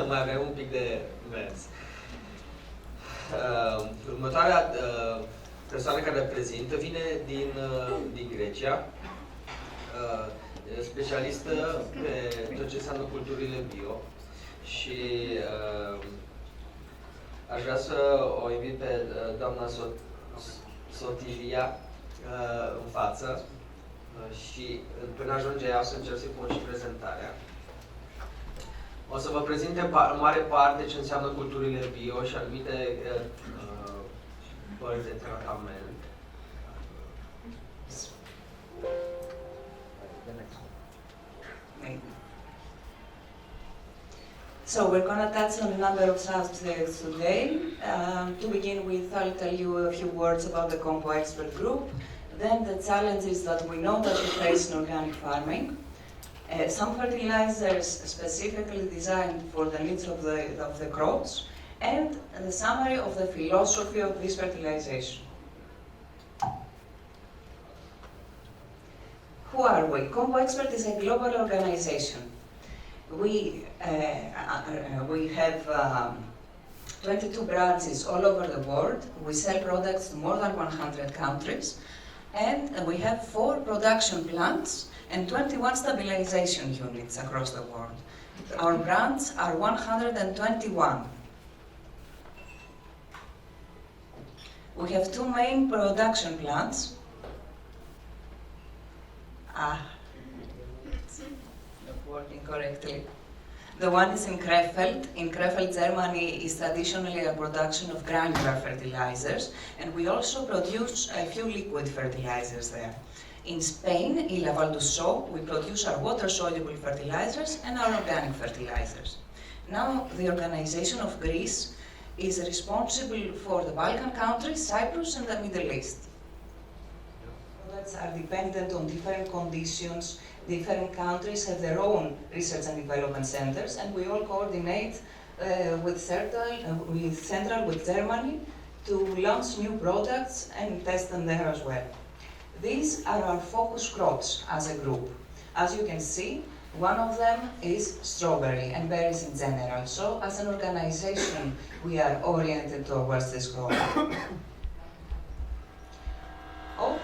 mai avem un pic de mers. Următoarea persoană care reprezintă vine din Grecia, specialistă pe tot ce înseamnă culturile bio și aș vrea să o invit pe doamna Sotiria în față și până ajunge ea o să încerc să-i pun și prezentarea. O să vă prezinte în mare parte ce înseamnă culturile bio și anumite părți de tratament. So we're going to touch on a number of subjects today. To begin with, I'll tell you a few words about the COMPO expert group, then the challenges that we know that we face in organic farming, some fertilizers specifically designed for the needs of the crops, and the summary of the philosophy of this fertilization. Who are we? COMPO Expert is a global organization. We have 22 branches all over the world. We sell products to more than 100 countries, and we have 4 production plants and 21 stabilization units across the world. Our brands are 121. We have 2 main production plants. Not working correctly. The one is in Krefeld. In Krefeld, Germany is traditionally a production of granular fertilizers, and we also produce a few liquid fertilizers there. In Spain, in La Val d'Uixó, we produce our water-soluble fertilizers and our organic fertilizers. Now, the organization of Greece is responsible for the Balkan countries, Cyprus, and the Middle East. Products are dependent on different conditions. Different countries have their own research and development centers, and we all coordinate with Central with Germany to launch new products and test them there as well. These are our focus crops as a group. As you can see, one of them is strawberry and berries in general. So as an organization, we are oriented towards this crop. Oh,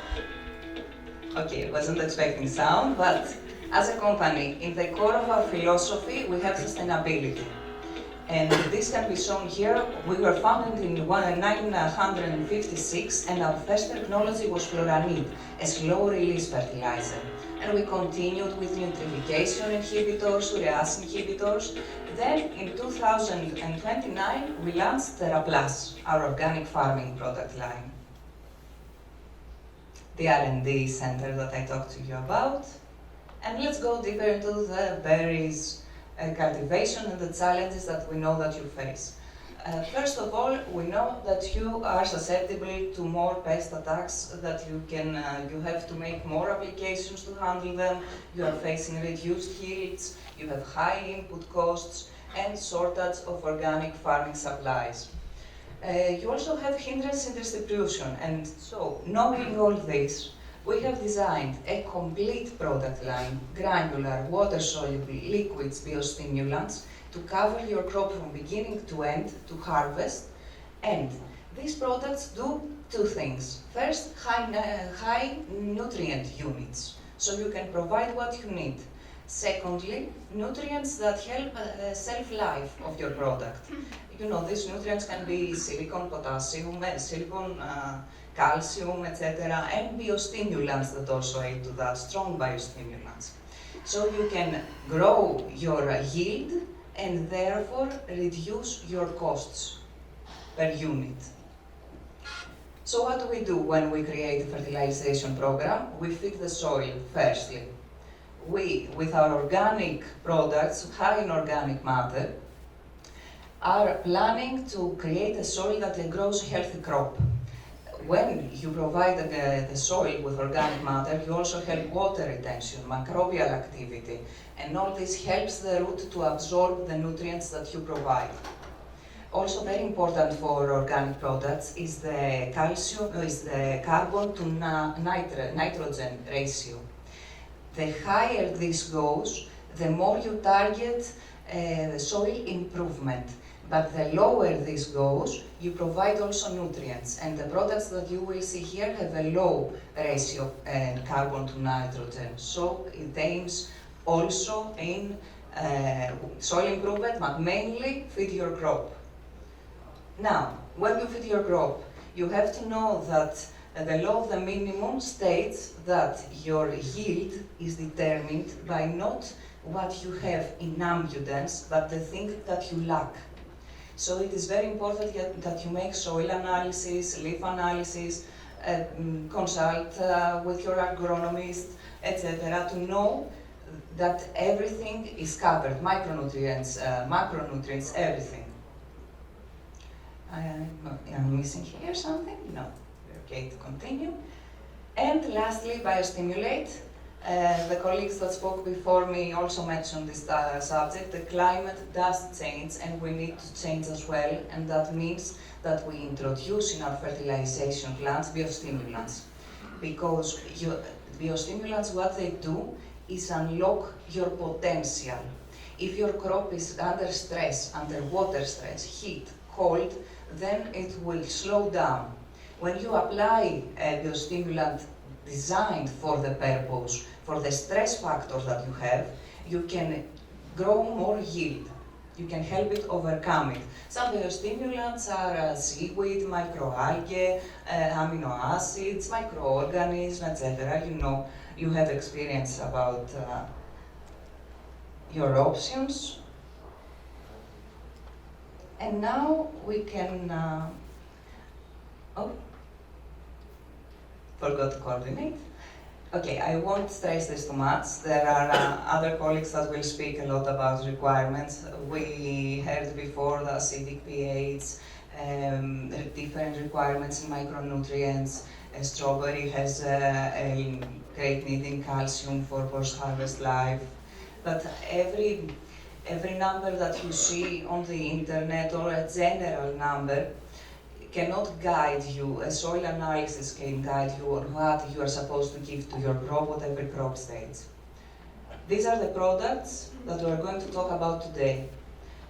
okay, I wasn't expecting sound, but as a company, in the core of our philosophy, we have sustainability. And this can be shown here. We were founded in 1956, and our first technology was fluoranide, a slow-release fertilizer. And we continued with nitrification inhibitors, urease inhibitors. Then, in 2029, we launched TerraPlus, our organic farming product line. The R&D center that I talked to you about. And let's go deeper into the berries cultivation and the challenges that we know that you face. First of all, we know that you are susceptible to more pest attacks, that you have to make more applications to handle them, you are facing reduced yields, you have high input costs, and shortage of organic farming supplies. You also have hindrance in distribution, and so, knowing all this, we have designed a complete product line, granular, water-soluble, liquids, biostimulants, to cover your crop from beginning to end, to harvest. And these products do 2 things. First, high nutrient units, so you can provide what you need. Secondly, nutrients that help shelf-life of your product. You know, these nutrients can be silicon, potassium, calcium, etc., and biostimulants that also aid to that, strong biostimulants. So you can grow your yield and therefore reduce your costs per unit. So what do we do when we create a fertilization program? We feed the soil firstly. We, with our organic products, high in organic matter, are planning to create a soil that grows a healthy crop. When you provide the soil with organic matter, you also help water retention, microbial activity, and all this helps the root to absorb the nutrients that you provide. Also very important for organic products is the carbon to nitrogen ratio. The higher this goes, the more you target soil improvement. But the lower this goes, you provide also nutrients. And the products that you will see here have a low ratio carbon to nitrogen. So it aims also in soil improvement, but mainly feed your crop. Now, when you feed your crop, you have to know that the law of the minimum states that your yield is determined by not what you have in abundance, but the thing that you lack. So it is very important that you make soil analysis, leaf analysis, consult with your agronomist, etc., to know that everything is covered, micronutrients, macronutrients, everything. I'm missing here something? No. Okay, to continue. And lastly, biostimulate. The colleagues that spoke before me also mentioned this subject. The climate does change and we need to change as well, and that means that we introduce in our fertilization plants biostimulants. Because biostimulants, what they do is unlock your potential. If your crop is under stress, under water stress, heat, cold, then it will slow down. When you apply a biostimulant designed for the purpose, for the stress factors that you have, you can grow more yield. You can help it overcome it. Some biostimulants are seaweed, microalgae, amino acids, microorganisms, etc. You know, you have experience about your options. And now we can, forgot to coordinate. Okay, I won't stress this too much. There are other colleagues that will speak a lot about requirements. We heard before the acidic pH, different requirements in micronutrients. Strawberry has a great need in calcium for post-harvest life. But every number that you see on the internet or a general number cannot guide you. A soil analysis can guide you on what you are supposed to give to your crop, whatever crop stage. These are the products that we are going to talk about today.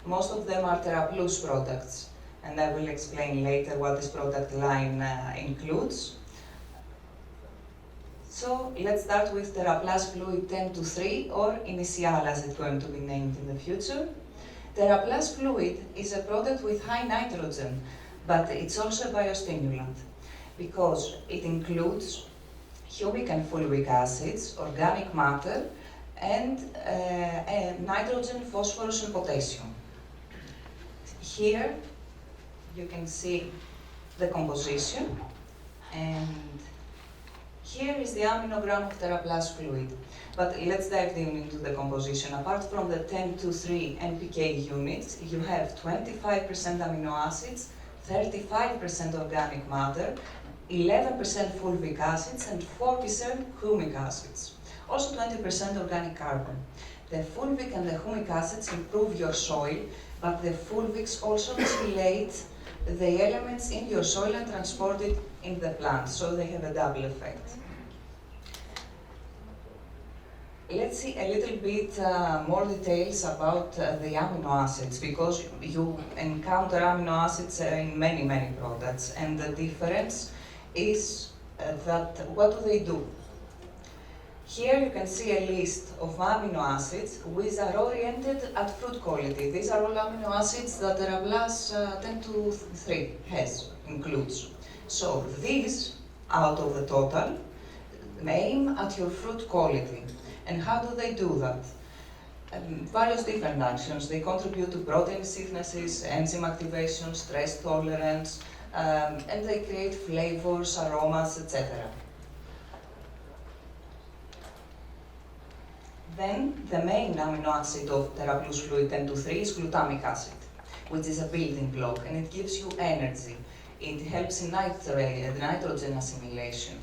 Most of them are TerraPlus products, and I will explain later what this product line includes. So let's start with TerraPlus Fluid 10-3, or Initial as it's going to be named in the future. TerraPlus Fluid is a product with high nitrogen, but it's also a biostimulant because it includes humic and fulvic acids, organic matter, and nitrogen, phosphorus, and potassium. Here you can see the composition, and here is the aminogram of TerraPlus Fluid. But let's dive into the composition. Apart from the 10-3 NPK units, you have 25% amino acids, 35% organic matter, 11% fulvic acids, and 4% humic acids. Also 20% organic carbon. The fulvic and the humic acids improve your soil, but the fulvics also chelate the elements in your soil and transport it in the plant, so they have a double effect. Let's see a little bit more details about the amino acids, because you encounter amino acids in many products, and the difference is that what do they do? Here you can see a list of amino acids which are oriented at fruit quality. These are all amino acids that TerraPlus 10-3 includes. So these, out of the total, aim at your fruit quality. And how do they do that? Various different actions. They contribute to protein synthesis, enzyme activation, stress tolerance, and they create flavors, aromas, etc. Then the main amino acid of TerraPlus Fluid 10-3 is glutamic acid, which is a building block, and it gives you energy. It helps in nitrogen assimilation.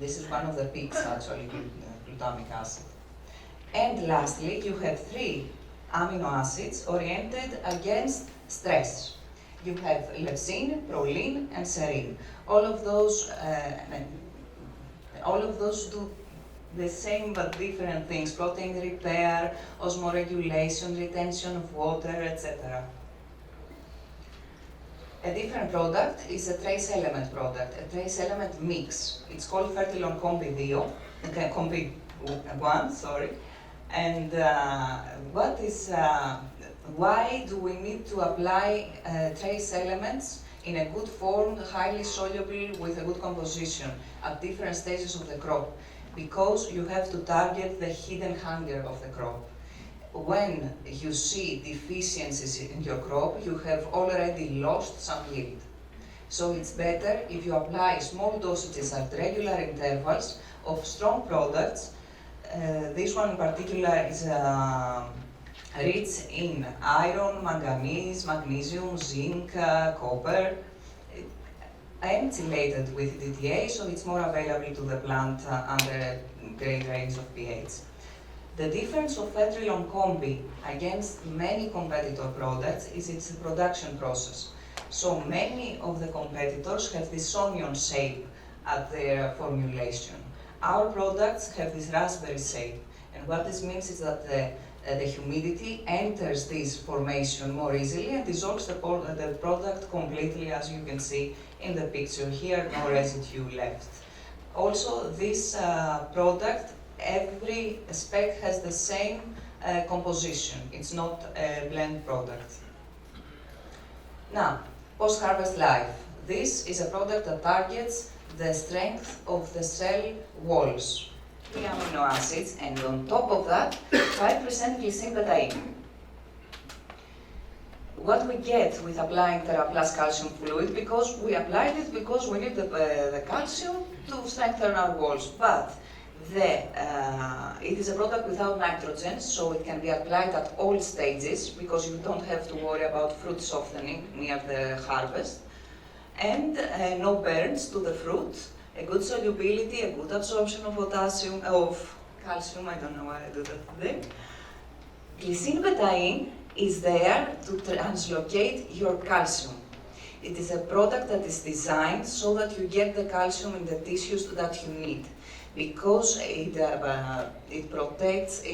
This is one of the peaks, actually, glutamic acid. And lastly, you have 3 amino acids oriented against stress. You have leucine, proline, and serine. All of those do the same but different things: protein repair, osmoregulation, retention of water, etc. A different product is a trace element product, a trace element mix. It's called Fertilon Combi 1, sorry. And why do we need to apply trace elements in a good form, highly soluble, with a good composition at different stages of the crop? Because you have to target the hidden hunger of the crop. When you see deficiencies in your crop, you have already lost some yield. So it's better if you apply small dosages at regular intervals of strong products. This one in particular is rich in iron, manganese, magnesium, zinc, copper, and chelated with DTA, so it's more available to the plant under a great range of pH. The difference of Fertilon Combi against many competitor products is its production process. So many of the competitors have this onion shape at their formulation. Our products have this raspberry shape, and what this means is that the humidity enters this formation more easily and dissolves the product completely, as you can see in the picture here, no residue left. Also, this product, every spec has the same composition. It's not a blend product. Now, post-harvest life. This is a product that targets the strength of the cell walls, 3 amino acids, and on top of that, 5% glycine betaine. What we get with applying TheraPlus calcium fluid, because we applied it because we need the calcium to strengthen our walls, but it is a product without nitrogen, so it can be applied at all stages because you don't have to worry about fruit softening near the harvest. And no burns to the fruit, a good solubility, a good absorption of calcium, I don't know why I do that today. Glycine betaine is there to translocate your calcium. It is a product that is designed so that you get the calcium in the tissues that you need, because it protects,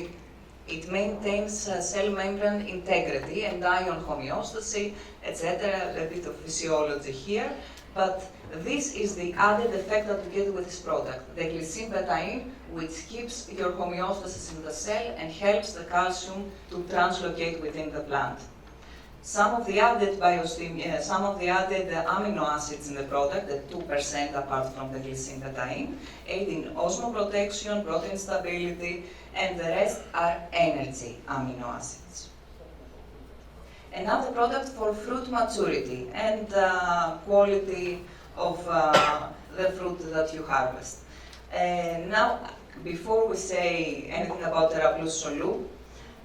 it maintains cell membrane integrity and ion homeostasis, etc. A bit of physiology here, but this is the added effect that you get with this product, the glycine betaine, which keeps your homeostasis in the cell and helps the calcium to translocate within the plant. Some of the added amino acids in the product, the 2% apart from the glycine betaine, aid in osmoprotection, protein stability, and the rest are energy amino acids. Another product for fruit maturity and quality of the fruit that you harvest. Now, before we say anything about TheraPlus Solu,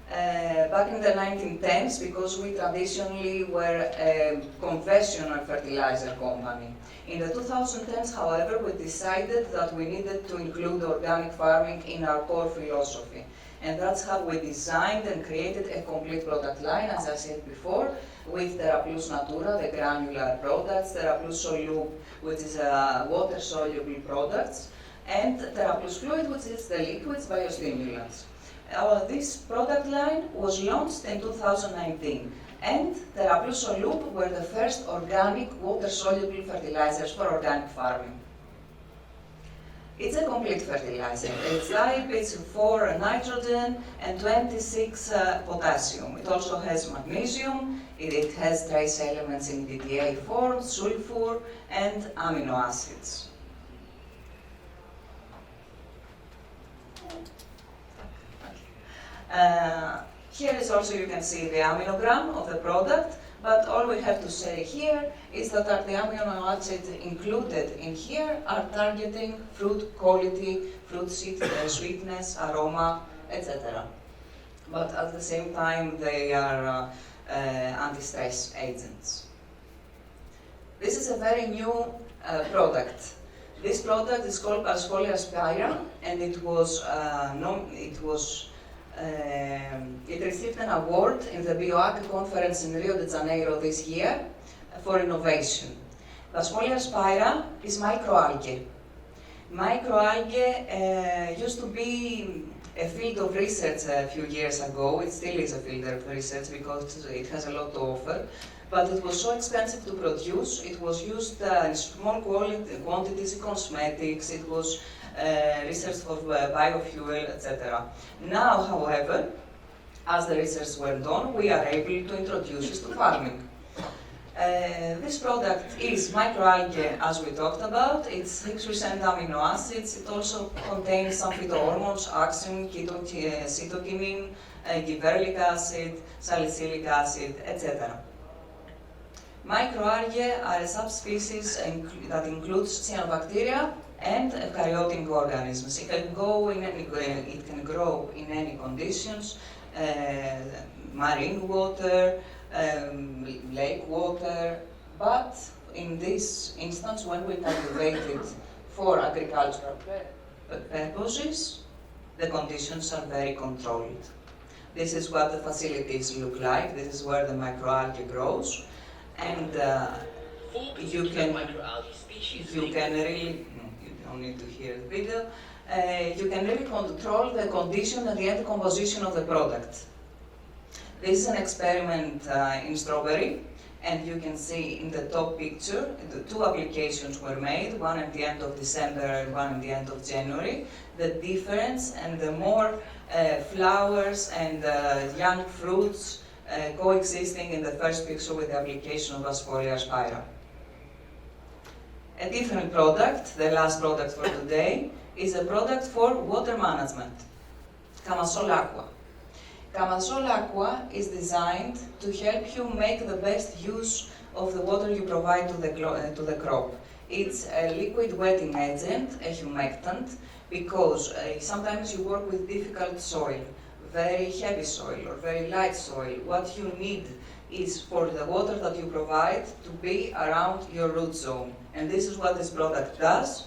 back in the 1910s, because we traditionally were a conventional fertilizer company. In the 2010s, however, we decided that we needed to include organic farming in our core philosophy. And that's how we designed and created a complete product line, as I said before, with TheraPlus Natura, the granular products, TheraPlus Solu, which is water-soluble products, and TheraPlus Fluid, which is the liquids biostimulants. This product line was launched in 2019, and TheraPlus Solu were the first organic water-soluble fertilizers for organic farming. It's a complete fertilizer. It's type, it's 4 nitrogen and 26 potassium. It also has magnesium, it has trace elements in DTA form, sulfur, and amino acids. Here is also, you can see the aminogram of the product, but all we have to say here is that the amino acids included in here are targeting fruit quality, fruit sweetness, aroma, etc. But at the same time, they are anti-stress agents. This is a very new product. This product is called Pascolia spira, and it received an award in the BioAg conference in Rio de Janeiro this year for innovation. Pascolia spira is microalgae. Microalgae used to be a field of research a few years ago. It still is a field of research because it has a lot to offer. But it was so expensive to produce. It was used in small quantities in cosmetics. It was research for biofuel, etc. Now, however, as the research went on, we are able to introduce it to farming. This product is microalgae, as we talked about. It's 6% amino acids. It also contains some phytohormones, axin, cytokinin, gibberellic acid, salicylic acid, etc. Microalgae are a subspecies that includes cyanobacteria and eukaryotic organisms. It can grow in any conditions, marine water, lake water, but in this instance, when we cultivate it for agricultural purposes, the conditions are very controlled. This is what the facilities look like. This is where the microalgae grows, and you can really, you don't need to hear the video, you can really control the condition and the end composition of the product. This is an experiment in strawberry, and you can see in the top picture, the two applications were made, one at the end of December and one at the end of January. The difference and the more flowers and young fruits coexisting in the first picture with the application of Asfolia spira. A different product, the last product for today, is a product for water management, Camasol Aqua. Camasol Aqua is designed to help you make the best use of the water you provide to the crop. It's a liquid wetting agent, a humectant, because sometimes you work with difficult soil, very heavy soil or very light soil. What you need is for the water that you provide to be around your root zone. And this is what this product does.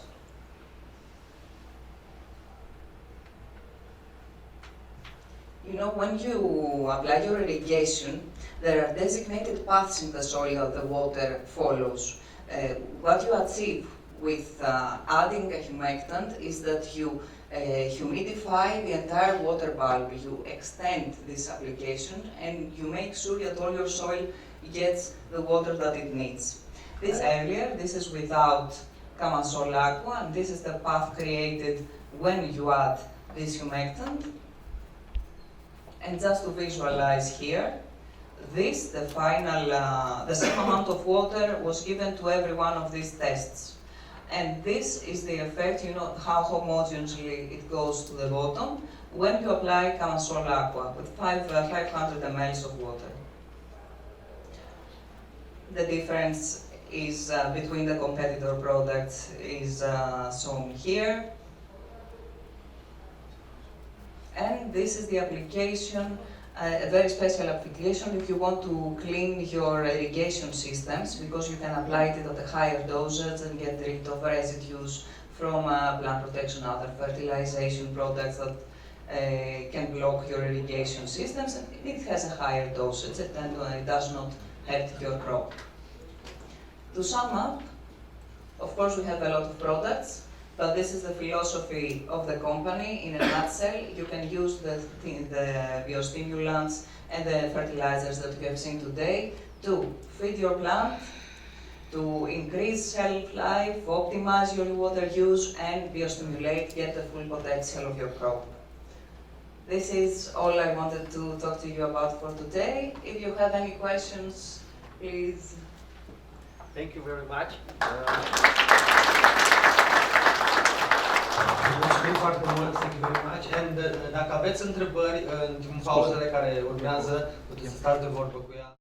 You know, when you apply your irrigation, there are designated paths in the soil that the water follows. What you achieve with adding a humectant is that you humidify the entire water bulb. You extend this application and you make sure that all your soil gets the water that it needs. This is without Camasol Aqua, and this is the path created when you add this humectant. And just to visualize here, the same amount of water was given to every one of these tests. And this is the effect, you know, how homogeneously it goes to the bottom when you apply Camasol Aqua with 500 ml of water. The difference is between the competitor products is shown here. And this is the application, a very special application if you want to clean your irrigation systems, because you can apply it at a higher dosage and get rid of residues from plant protection, other fertilization products that can block your irrigation systems. And it has a higher dosage and it does not hurt your crop. To sum up, of course we have a lot of products, but this is the philosophy of the company in a nutshell. You can use the biostimulants and the fertilizers that you have seen today to feed your plant, to increase shelf life, optimize your water use, and biostimulate, get the full potential of your crop. This is all I wanted to talk to you about for today. If you have any questions, please. Thank you very much. Mulțumim foarte mult, thank you very much. And dacă aveți întrebări în pauzele care urmează, puteți să stați de vorbă cu ea.